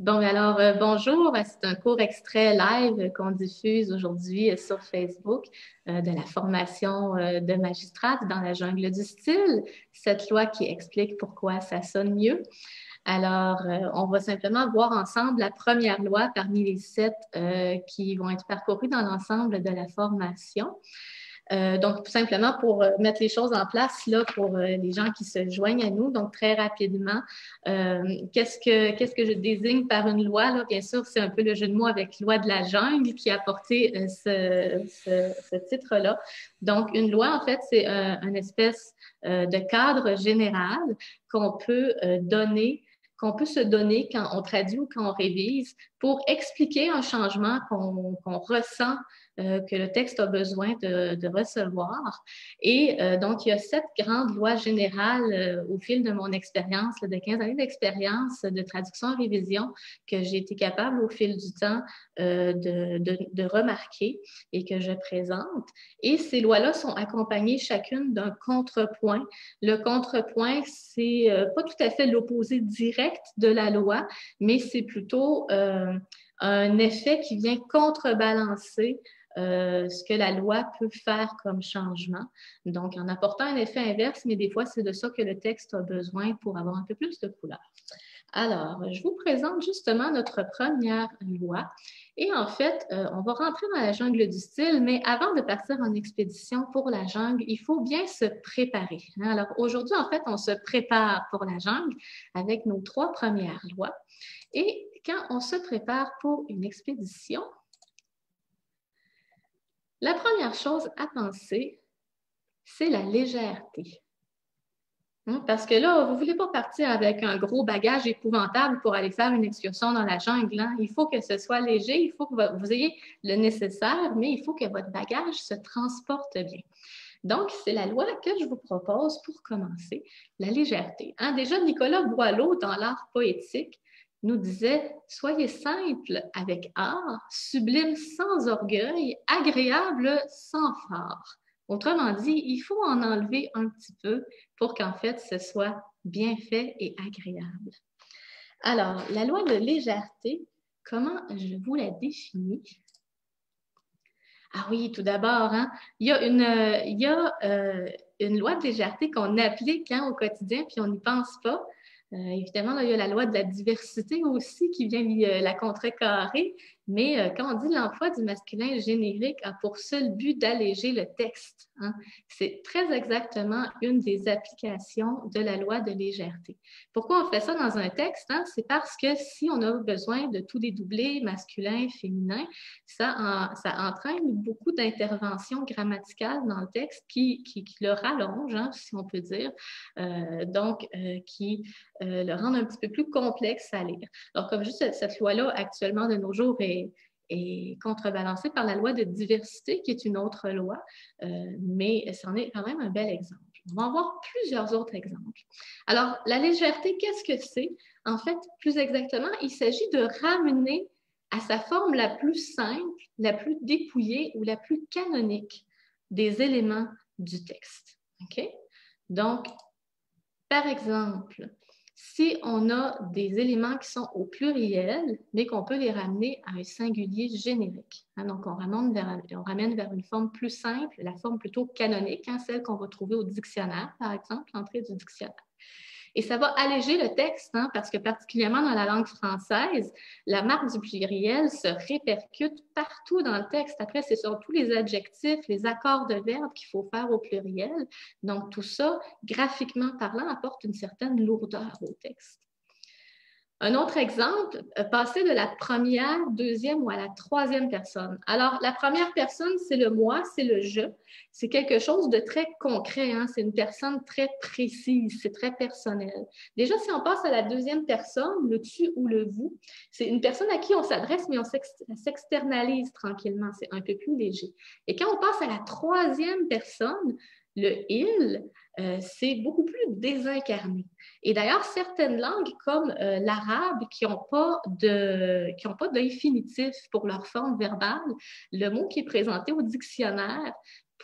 Bon, alors, bonjour. C'est un court extrait live qu'on diffuse aujourd'hui sur Facebook de la formation de magistrate dans la jungle du style, cette loi qui explique pourquoi ça sonne mieux. Alors, on va simplement voir ensemble la première loi parmi les sept qui vont être parcourues dans l'ensemble de la formation. Donc, tout simplement pour mettre les choses en place là, pour les gens qui se joignent à nous. Donc, très rapidement, qu'est-ce que je désigne par une loi? Là? Bien sûr, c'est un peu le jeu de mots avec loi de la jungle qui a porté ce titre-là. Donc, une loi, en fait, c'est une espèce de cadre général qu'on peut donner qu'on peut se donner quand on traduit ou quand on révise pour expliquer un changement qu'on ressent que le texte a besoin de recevoir. Et donc, il y a sept grandes lois générales au fil de mon expérience, de 15 années d'expérience de traduction et révision que j'ai été capable au fil du temps de remarquer et que je présente. Et ces lois-là sont accompagnées chacune d'un contrepoint. Le contrepoint, c'est pas tout à fait l'opposé direct de la loi, mais c'est plutôt un effet qui vient contrebalancer ce que la loi peut faire comme changement. Donc, en apportant un effet inverse, mais des fois, c'est de ça que le texte a besoin pour avoir un peu plus de couleur. Alors, je vous présente justement notre première loi. Et en fait, on va rentrer dans la jungle du style, mais avant de partir en expédition pour la jungle, il faut bien se préparer. Alors, aujourd'hui, en fait, on se prépare pour la jungle avec nos trois premières lois. Et quand on se prépare pour une expédition, la première chose à penser, c'est la légèreté. Parce que là, vous ne voulez pas partir avec un gros bagage épouvantable pour aller faire une excursion dans la jungle. Hein? Il faut que ce soit léger, il faut que vous ayez le nécessaire, mais il faut que votre bagage se transporte bien. Donc, c'est la loi que je vous propose pour commencer, la légèreté. Hein? Déjà, Nicolas Boileau, dans l'art poétique, nous disait « Soyez simple avec art, sublime sans orgueil, agréable sans phare. » Autrement dit, il faut en enlever un petit peu pour qu'en fait, ce soit bien fait et agréable. Alors, la loi de légèreté, comment je vous la définis? Ah oui, tout d'abord, hein, il y a une loi de légèreté qu'on applique hein, au quotidien, puis on n'y pense pas. Évidemment, là, il y a la loi de la diversité aussi qui vient la contrecarrer, mais quand on dit l'emploi du masculin générique a pour seul but d'alléger le texte, hein, c'est très exactement une des applications de la loi de légèreté. Pourquoi on fait ça dans un texte? Hein? C'est parce que si on a besoin de tout dédoubler, masculin, féminin, ça entraîne beaucoup d'interventions grammaticales dans le texte qui le rallongent, hein, si on peut dire, qui le rendent un petit peu plus complexe à lire. Alors, comme juste cette loi-là, actuellement, de nos jours, est contrebalancée par la loi de diversité, qui est une autre loi, mais c'en est quand même un bel exemple. On va en voir plusieurs autres exemples. Alors, la légèreté, qu'est-ce que c'est? En fait, plus exactement, il s'agit de ramener à sa forme la plus simple, la plus dépouillée ou la plus canonique des éléments du texte. OK? Donc, par exemple, si on a des éléments qui sont au pluriel, mais qu'on peut les ramener à un singulier générique. Hein, donc, on ramène vers une forme plus simple, la forme plutôt canonique, hein, celle qu'on va trouver au dictionnaire, par exemple, l'entrée du dictionnaire. Et ça va alléger le texte, hein, parce que particulièrement dans la langue française, la marque du pluriel se répercute partout dans le texte. Après, c'est sur tous les adjectifs, les accords de verbe qu'il faut faire au pluriel. Donc, tout ça, graphiquement parlant, apporte une certaine lourdeur au texte. Un autre exemple, passer de la première, deuxième ou à la troisième personne. Alors, la première personne, c'est le moi, c'est le je. C'est quelque chose de très concret, hein? C'est une personne très précise, c'est très personnel. Déjà, si on passe à la deuxième personne, le tu ou le vous, c'est une personne à qui on s'adresse, mais on s'externalise tranquillement, c'est un peu plus léger. Et quand on passe à la troisième personne, le il, c'est beaucoup plus désincarné. Et d'ailleurs, certaines langues comme l'arabe qui n'ont pas d'infinitif pour leur forme verbale, le mot qui est présenté au dictionnaire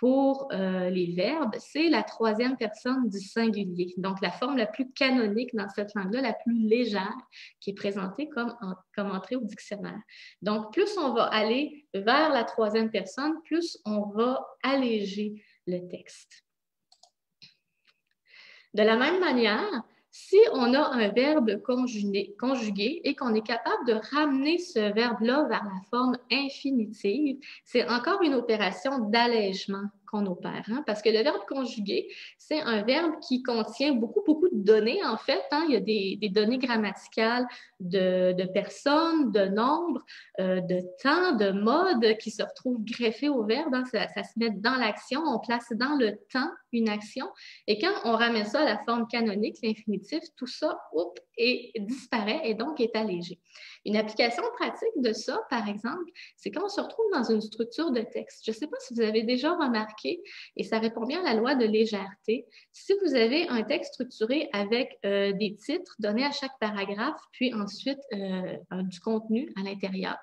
pour les verbes, c'est la troisième personne du singulier. Donc, la forme la plus canonique dans cette langue-là, la plus légère, qui est présentée comme entrée au dictionnaire. Donc, plus on va aller vers la troisième personne, plus on va alléger le texte. De la même manière, si on a un verbe conjugué et qu'on est capable de ramener ce verbe-là vers la forme infinitive, c'est encore une opération d'allègement qu'on opère, hein, parce que le verbe conjugué, c'est un verbe qui contient beaucoup de données, en fait. Hein. Il y a des données grammaticales de personnes, de nombres, de temps, de mode qui se retrouvent greffées au verbe. Hein. Ça se met dans l'action, on place dans le temps une action. Et quand on ramène ça à la forme canonique, l'infinitif, tout ça disparaît et donc est allégé. Une application pratique de ça, par exemple, c'est quand on se retrouve dans une structure de texte. Je ne sais pas si vous avez déjà remarqué, et ça répond bien à la loi de légèreté, si vous avez un texte structuré avec des titres donnés à chaque paragraphe, puis ensuite du contenu à l'intérieur,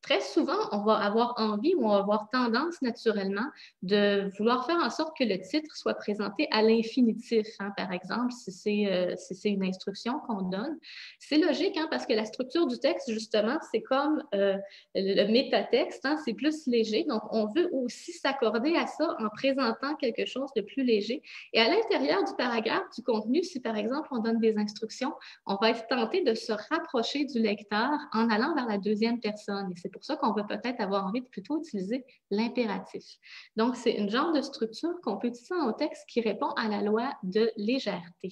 très souvent, on va avoir envie ou on va avoir tendance naturellement de vouloir faire en sorte que le titre soit présenté à l'infinitif, hein, par exemple, si c'est une instruction qu'on donne. C'est logique, hein, parce que la structure du texte, justement, c'est comme le métatexte, hein, c'est plus léger. Donc, on veut aussi s'accorder à ça en présentant quelque chose de plus léger. Et à l'intérieur du paragraphe, du contenu, si par exemple, on donne des instructions, on va être tenté de se rapprocher du lecteur en allant vers la deuxième personne. Et c'est pour ça qu'on va peut-être avoir envie de plutôt utiliser l'impératif. Donc, c'est une genre de structure qu'on peut utiliser dans nos textes qui répond à la loi de légèreté.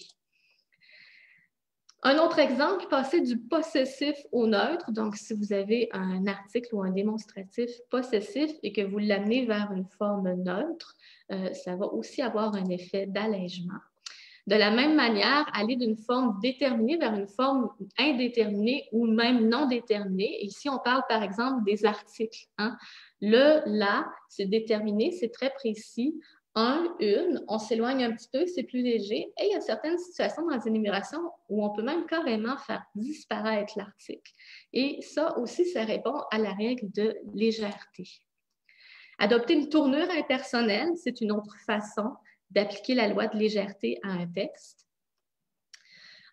Un autre exemple, passer du possessif au neutre. Donc, si vous avez un article ou un démonstratif possessif et que vous l'amenez vers une forme neutre, ça va aussi avoir un effet d'allègement. De la même manière, aller d'une forme déterminée vers une forme indéterminée ou même non déterminée. Ici, on parle par exemple des articles. Hein. Le, la, c'est déterminé, c'est très précis. Un, une, on s'éloigne un petit peu, c'est plus léger. Et il y a certaines situations dans les énumérations où on peut même carrément faire disparaître l'article. Et ça aussi, ça répond à la règle de légèreté. Adopter une tournure impersonnelle, c'est une autre façon d'appliquer la loi de légèreté à un texte.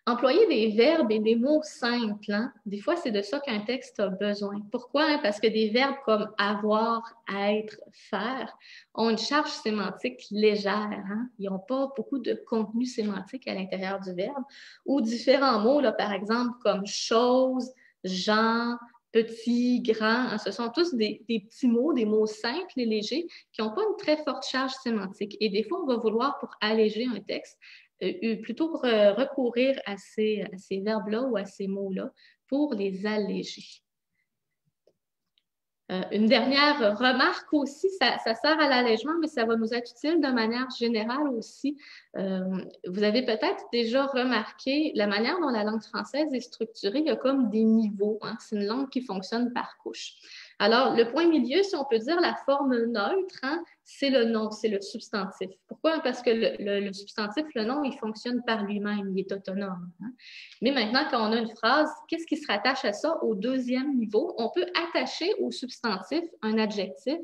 Employer des verbes et des mots simples, hein? Des fois, c'est de ça qu'un texte a besoin. Pourquoi? Hein? Parce que des verbes comme avoir, être, faire ont une charge sémantique légère. Hein? Ils n'ont pas beaucoup de contenu sémantique à l'intérieur du verbe. Ou différents mots, là, par exemple, comme chose, genre, petit, grand. Hein? Ce sont tous des petits mots, des mots simples et légers qui n'ont pas une très forte charge sémantique. Et des fois, on va vouloir, pour alléger un texte, plutôt recourir à ces verbes-là ou à ces mots-là pour les alléger. Une dernière remarque aussi, ça sert à l'allègement, mais ça va nous être utile de manière générale aussi. Vous avez peut-être déjà remarqué la manière dont la langue française est structurée, il y a comme des niveaux. Hein? C'est une langue qui fonctionne par couches. Alors, le point milieu, si on peut dire la forme neutre, hein, c'est le nom, c'est le substantif. Pourquoi? Parce que le substantif, le nom, il fonctionne par lui-même, il est autonome. Hein? Mais maintenant, quand on a une phrase, qu'est-ce qui se rattache à ça au deuxième niveau? On peut attacher au substantif un adjectif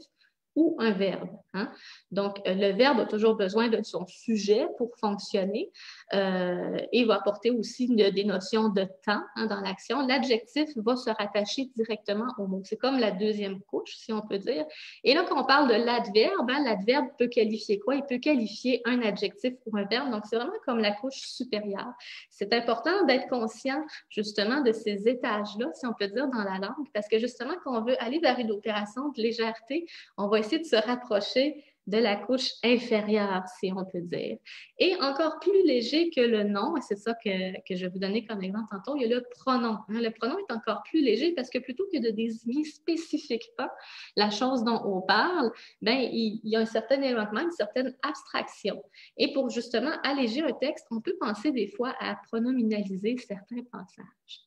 ou un verbe. Hein? Donc, le verbe a toujours besoin de son sujet pour fonctionner et va apporter aussi des notions de temps hein, dans l'action. L'adjectif va se rattacher directement au mot. C'est comme la deuxième couche, si on peut dire. Et là, quand on parle de l'adverbe, hein, l'adverbe peut qualifier quoi? Il peut qualifier un adjectif ou un verbe. Donc, c'est vraiment comme la couche supérieure. C'est important d'être conscient, justement, de ces étages-là, si on peut dire, dans la langue, parce que, justement, quand on veut aller vers une opération de légèreté, on va essayer de se rapprocher de la couche inférieure, si on peut dire. Et encore plus léger que le nom, et c'est ça que je vais vous donner comme exemple tantôt, il y a le pronom. Hein. Le pronom est encore plus léger parce que plutôt que de désigner spécifiquement la chose dont on parle, ben, il y a un certain éloignement, une certaine abstraction. Et pour justement alléger un texte, on peut penser des fois à pronominaliser certains passages.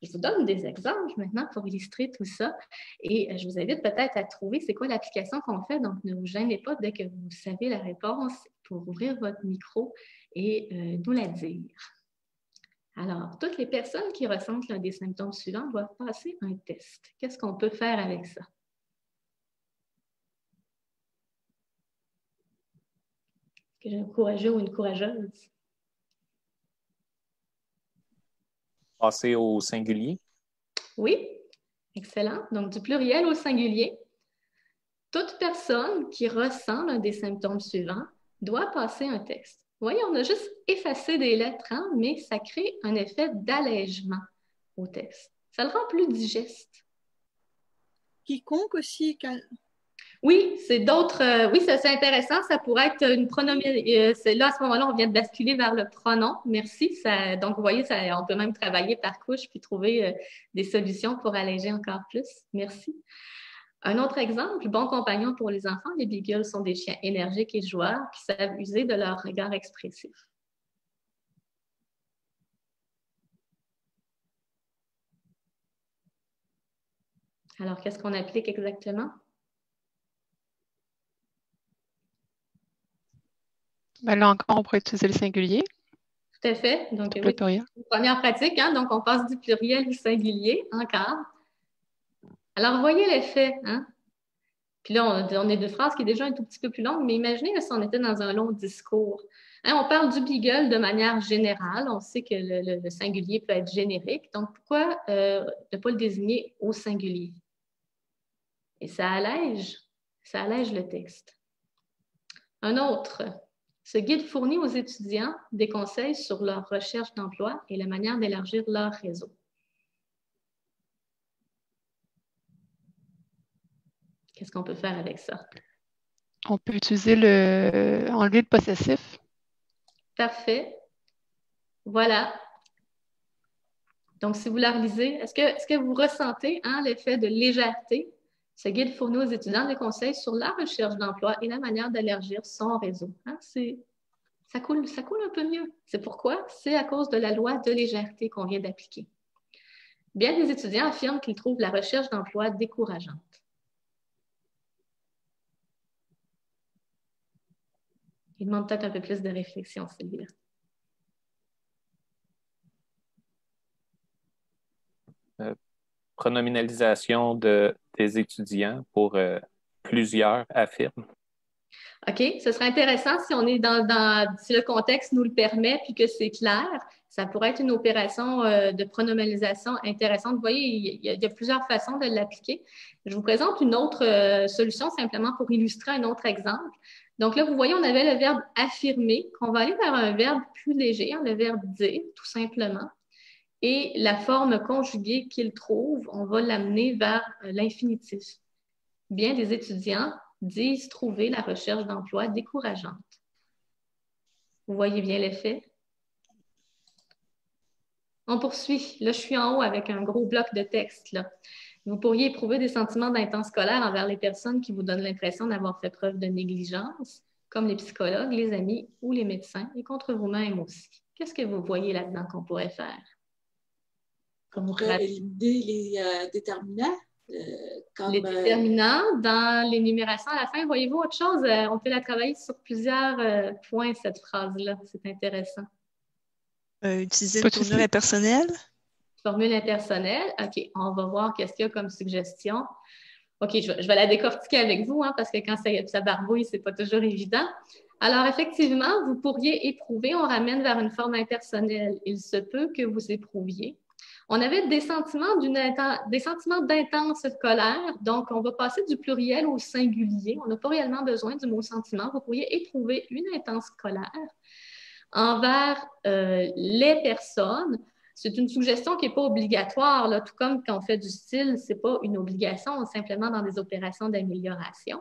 Je vous donne des exemples maintenant pour illustrer tout ça et je vous invite peut-être à trouver c'est quoi l'application qu'on fait. Donc, ne vous gênez pas dès que vous savez la réponse pour ouvrir votre micro et nous la dire. Alors, toutes les personnes qui ressentent l'un des symptômes suivants doivent passer un test. Qu'est-ce qu'on peut faire avec ça? Que j'ai un courageux ou une courageuse. Passer au singulier. Oui, excellent. Donc, du pluriel au singulier. Toute personne qui ressent l'un des symptômes suivants doit passer un texte. Vous voyez, on a juste effacé des lettres, hein, mais ça crée un effet d'allègement au texte. Ça le rend plus digeste. Quiconque aussi. Oui, c'est d'autres. Oui, c'est intéressant. Ça pourrait être une pronom. Là, à ce moment-là, on vient de basculer vers le pronom. Merci. Donc, vous voyez, on peut même travailler par couche puis trouver des solutions pour alléger encore plus. Merci. Un autre exemple, bon compagnon pour les enfants, les beagles sont des chiens énergiques et joueurs qui savent user de leur regard expressif. Alors, qu'est-ce qu'on applique exactement? Ben là encore, on pourrait utiliser le singulier. Tout à fait. Donc, le pluriel. Première pratique, hein? Donc on passe du pluriel au singulier encore. Alors, voyez l'effet, hein? Puis là, on est deux phrases qui est déjà un tout petit peu plus longue, mais imaginez là, si on était dans un long discours. Hein, on parle du beagle de manière générale. On sait que le singulier peut être générique. Donc, pourquoi ne pas le désigner au singulier? Et ça allège le texte. Un autre. Ce guide fournit aux étudiants des conseils sur leur recherche d'emploi et la manière d'élargir leur réseau. Qu'est-ce qu'on peut faire avec ça? On peut utiliser enlever le possessif. Parfait. Voilà. Donc, si vous la relisez, est-ce que vous ressentez l'effet de légèreté? Ce guide fournit aux étudiants des conseils sur la recherche d'emploi et la manière d'élargir son réseau. Hein? Ça coule un peu mieux. C'est pourquoi? C'est à cause de la loi de légèreté qu'on vient d'appliquer. Bien des étudiants affirment qu'ils trouvent la recherche d'emploi décourageante. Il demande peut-être un peu plus de réflexion, celui-là. Pronominalisation des étudiants pour plusieurs affirment. OK, ce serait intéressant si on est si le contexte nous le permet puis que c'est clair. Ça pourrait être une opération de pronominalisation intéressante. Vous voyez, il y a plusieurs façons de l'appliquer. Je vous présente une autre solution simplement pour illustrer un autre exemple. Donc là, vous voyez, on avait le verbe affirmer, qu'on va aller vers un verbe plus léger, le verbe dire, tout simplement. Et la forme conjuguée qu'il trouve, on va l'amener vers l'infinitif. Bien des étudiants disent trouver la recherche d'emploi décourageante. Vous voyez bien l'effet? On poursuit. Là, je suis en haut avec un gros bloc de texte. Là. Vous pourriez éprouver des sentiments d'intense colère envers les personnes qui vous donnent l'impression d'avoir fait preuve de négligence, comme les psychologues, les amis ou les médecins, et contre vous-même aussi. Qu'est-ce que vous voyez là-dedans qu'on pourrait faire? On pourrait éliminer les déterminants. Les déterminants, dans l'énumération à la fin, voyez-vous autre chose? On peut la travailler sur plusieurs points, cette phrase-là. C'est intéressant. Utiliser une tournure impersonnelle? Formule impersonnelle. OK, on va voir qu'est-ce qu'il y a comme suggestion. OK, je vais la décortiquer avec vous, parce que quand ça barbouille, c'est pas toujours évident. Alors, effectivement, vous pourriez éprouver, on ramène vers une forme impersonnelle. Il se peut que vous éprouviez. On avait des sentiments d'intense colère, donc on va passer du pluriel au singulier. On n'a pas réellement besoin du mot sentiment. Vous pourriez éprouver une intense colère envers les personnes. C'est une suggestion qui n'est pas obligatoire, là, tout comme quand on fait du style, ce n'est pas une obligation, on est simplement dans des opérations d'amélioration.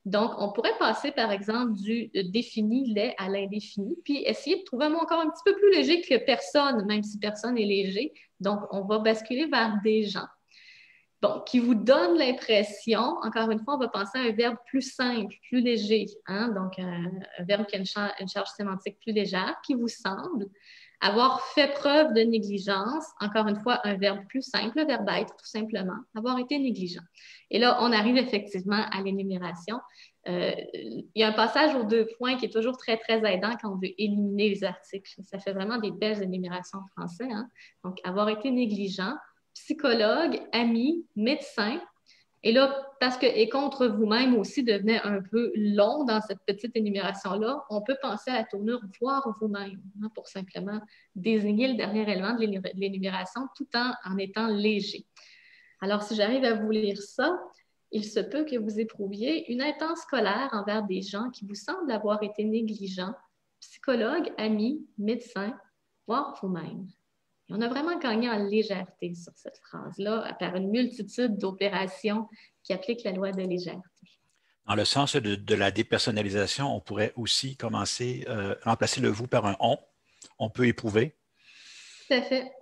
Donc, on pourrait passer, par exemple, du défini, les à l'indéfini, puis essayer de trouver un mot encore un petit peu plus léger que personne, même si personne est léger. Donc, on va basculer vers des gens. Bon, qui vous donne l'impression, encore une fois, on va penser à un verbe plus simple, plus léger, donc un verbe qui a une charge sémantique plus légère, qui vous semble avoir fait preuve de négligence, encore une fois, un verbe plus simple, le verbe être, tout simplement, avoir été négligent. Et là, on arrive effectivement à l'énumération. Il y a un passage aux 2 points qui est toujours très, très aidant quand on veut éliminer les articles. Ça fait vraiment des belles énumérations en français. Donc, avoir été négligent, psychologue, ami, médecin, Et là, parce que « et contre vous-même » aussi devenait un peu long dans cette petite énumération-là, on peut penser à la tournure « voir vous-même » pour simplement désigner le dernier élément de l'énumération tout en étant léger. Alors, si j'arrive à vous lire ça, il se peut que vous éprouviez une intense colère envers des gens qui vous semblent avoir été négligents, psychologues, amis, médecins, voire vous-même. Et on a vraiment gagné en légèreté sur cette phrase-là par une multitude d'opérations qui appliquent la loi de légèreté. Dans le sens de la dépersonnalisation, on pourrait aussi commencer à remplacer le « vous » par un « on ». On peut éprouver. Tout à fait.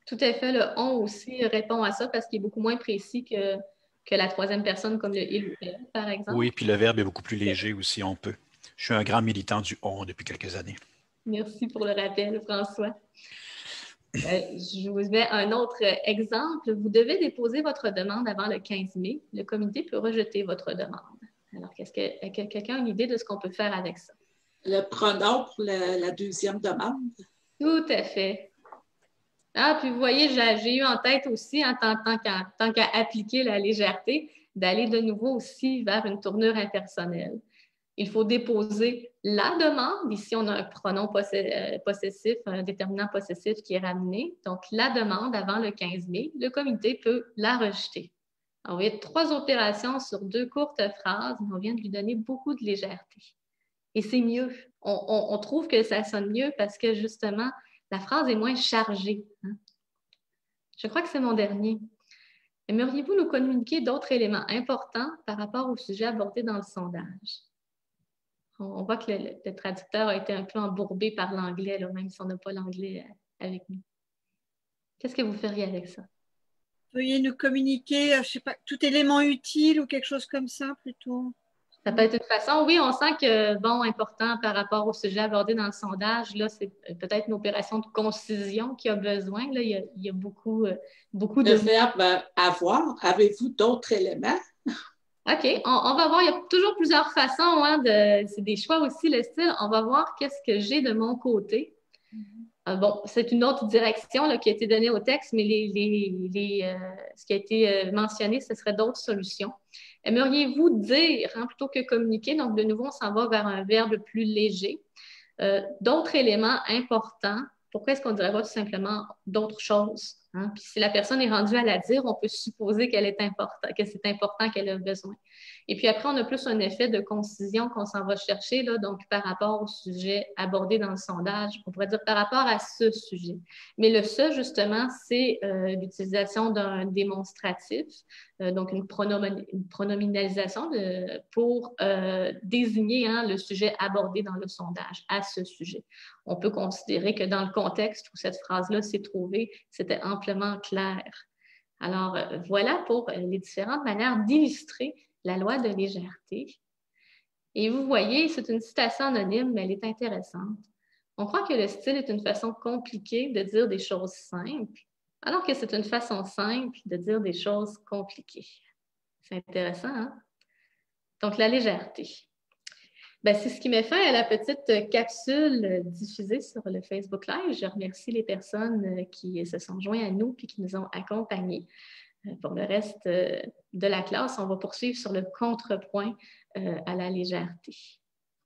Tout à fait. Le « on » aussi répond à ça parce qu'il est beaucoup moins précis que la troisième personne, comme le « il » ou « elle », par exemple. Oui, puis le verbe est beaucoup plus léger aussi, on peut. Je suis un grand militant du « on » depuis quelques années. Merci pour le rappel, François. Je vous mets un autre exemple. Vous devez déposer votre demande avant le 15 mai. Le comité peut rejeter votre demande. Alors, est-ce que quelqu'un a une idée de ce qu'on peut faire avec ça? Le pronom pour la deuxième demande. Tout à fait. Ah, puis vous voyez, j'ai eu en tête aussi, tant qu'à appliquer la légèreté, d'aller de nouveau aussi vers une tournure impersonnelle. Il faut déposer la demande. Ici, on a un pronom possessif, un déterminant possessif qui est ramené. Donc, la demande avant le 15 mai, le comité peut la rejeter. Alors, il y a 3 opérations sur 2 courtes phrases, mais on vient de lui donner beaucoup de légèreté. Et c'est mieux. On trouve que ça sonne mieux parce que, justement, la phrase est moins chargée. Je crois que c'est mon dernier. Aimeriez-vous nous communiquer d'autres éléments importants par rapport au sujet abordé dans le sondage? On voit que le traducteur a été un peu embourbé par l'anglais, même si on n'a pas l'anglais avec nous. Qu'est-ce que vous feriez avec ça? Veuillez nous communiquer, je ne sais pas, tout élément utile ou quelque chose comme ça plutôt. Ça peut être une façon. Oui, on sent que, bon, important par rapport au sujet abordé dans le sondage, là, c'est peut-être une opération de concision qui a besoin. Là, il y a beaucoup de... Le verbe avoir, avez-vous d'autres éléments? OK, on va voir. Il y a toujours plusieurs façons. C'est des choix aussi, le style. On va voir qu'est-ce que j'ai de mon côté. Bon, c'est une autre direction là, qui a été donnée au texte, mais ce qui a été mentionné, ce serait d'autres solutions. Aimeriez-vous dire, plutôt que communiquer? Donc, de nouveau, on s'en va vers un verbe plus léger. D'autres éléments importants. Pourquoi est-ce qu'on ne dirait pas tout simplement d'autres choses? Puis si la personne est rendue à la dire, on peut supposer que c'est important qu'elle a besoin. Et puis après, on a plus un effet de concision qu'on s'en va chercher, là, donc par rapport au sujet abordé dans le sondage, on pourrait dire par rapport à ce sujet. Mais le « ce », justement, c'est l'utilisation d'un démonstratif, donc une pronominalisation pour désigner le sujet abordé dans le sondage, à ce sujet. On peut considérer que dans le contexte où cette phrase-là s'est trouvée, c'était amplement clair. Alors, voilà pour les différentes manières d'illustrer la loi de légèreté. Et vous voyez, c'est une citation anonyme, mais elle est intéressante. On croit que le style est une façon compliquée de dire des choses simples, alors que c'est une façon simple de dire des choses compliquées. C'est intéressant, hein? Donc, la légèreté. C'est ce qui met fin à la petite capsule diffusée sur le Facebook Live. Je remercie les personnes qui se sont joints à nous et qui nous ont accompagnés. Pour le reste de la classe, on va poursuivre sur le contrepoint à la légèreté.